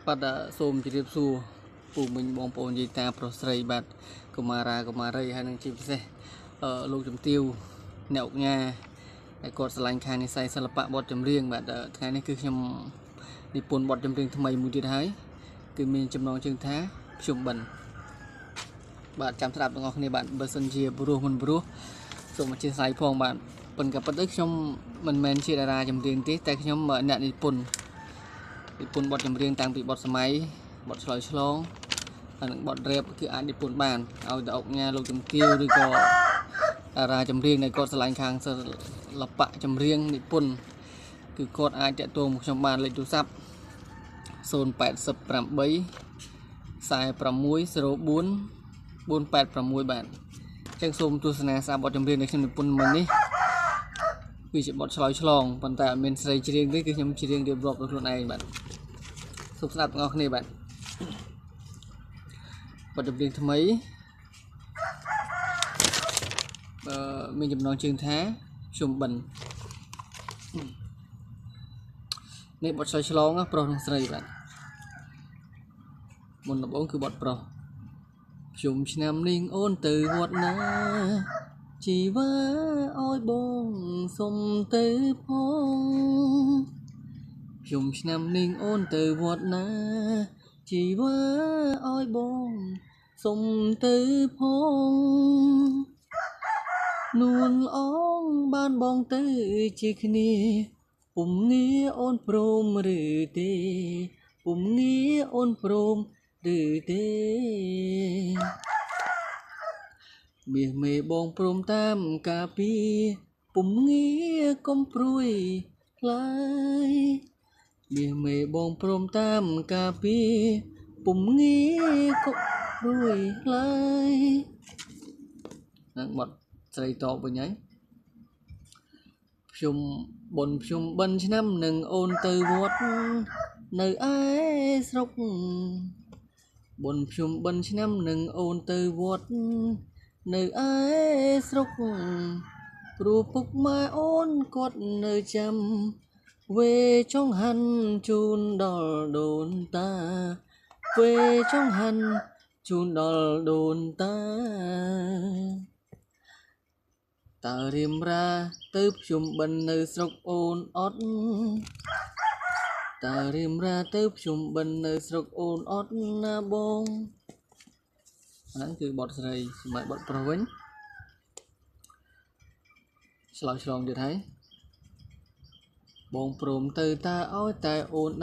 បាទសូមជម្រាបសួរពូមិញបងប្អូនយាយតាប្រុសស្រីបាទកុមារីហើយនឹងជាពិសេសលោកជំទាវអ្នកអង្គញាដែលគាត់ឆ្លាញ់ខាងនិស័យសិល្បៈបទចម្រៀងបាទថ្ងៃនេះគឺខ្ញុំនិពន្ធបទចម្រៀងថ្មីមួយទៀតហើយគឺមានចំណងជើងថាភ្ជុំបិណ្ឌបាទចាំស្ដាប់ទាំងអស់គ្នាបាទបើសិនជាព្រោះមិនព្រោះសូមអធិស្ឋានផងបាទប៉ុន្តែពិតទៅខ្ញុំមិនមែនជាតារាចម្រៀងទេតែខ្ញុំអ្នកនិពន្ធបទចម្រៀងតាំងពីបទសម័យបទឆ្លើយឆ្លងហើយនឹងបទរ៉េបគឺអាចនិពន្ធបានឲ្យទៅអង្គញាលោកជំទាវឬក៏តារាចម្រៀងដែលគាត់ឆ្លាញ់ខាងសិល្បៈចម្រៀងនិពន្ធគឺគាត់អាចតាក់ទងមកខ្ញុំបានលេខទូរស័ព្ទ088 4604 486បាទអញ្ចឹងសូមទស្សនាសារបទចម្រៀងដែលខ្ញុំនិពន្ធមិញនេះគឺជាបទឆ្លើយឆ្លងប៉ុន្តែអត់មានស្រីច្រៀងទេគឺខ្ញុំច្រៀងរៀបរាប់ដោយខ្លួនឯងបាទសូមស្ដាប់ទាំងអស់គ្នាបាទបទចម្រៀងថ្មីមានចំណងជើងថាភ្ជុំបិណ្ឌនេះបទឆ្លើយឆ្លងប្រុសនិងស្រីបាទមុនដំបូងគឺបទប្រុសភ្ជុំឆ្នាំនេះអូនទៅវត្តណាជីវ៉ាឲ្យបងសុំទៅផងភ្ជុំឆ្នាំនេះអូនទៅវត្តណាជីវ៉ាឲ្យបងសុំទៅផងនួនអងបានបងទៅជាគ្នាពុំងារអូនព្រមឬទេពុំងារអូនព្រមឬទេមាសមេបងព្រមតាមការពីពុំងារកុំព្រួយឡើយមាសមេបងព្រមតាមការពីពុំងារកុំព្រួយឡើយនឹងបត់ស្រីតបវិញហើយភ្ជុំបិណ្ឌឆ្នាំនឹងអូនទៅវត្តនៅឯស្រុកបនភ្ជុំបិណ្ឌឆ្នាំនឹងអូនទៅវត្តនៅឯស្រុកព្រោះពុកម៉ែអូនគាត់នៅចាំវេចង់ហាន់ជូនដល់ដូនតាវេចង់ហាន់ជូនដល់ដូនតាតើរៀមរាទៅភ្ជុំបិណ្ឌនៅស្រុកអូនអត់តើរៀមរាទៅភ្ជុំបិណ្ឌនៅស្រុកអូនអត់ណាបងហ្នឹងគឺបទស្រីសម្រាប់បទប្រុសវិញឆ្លើយឆ្លងទៀតហើយបងព្រមទៅតើឲ្យតែអូន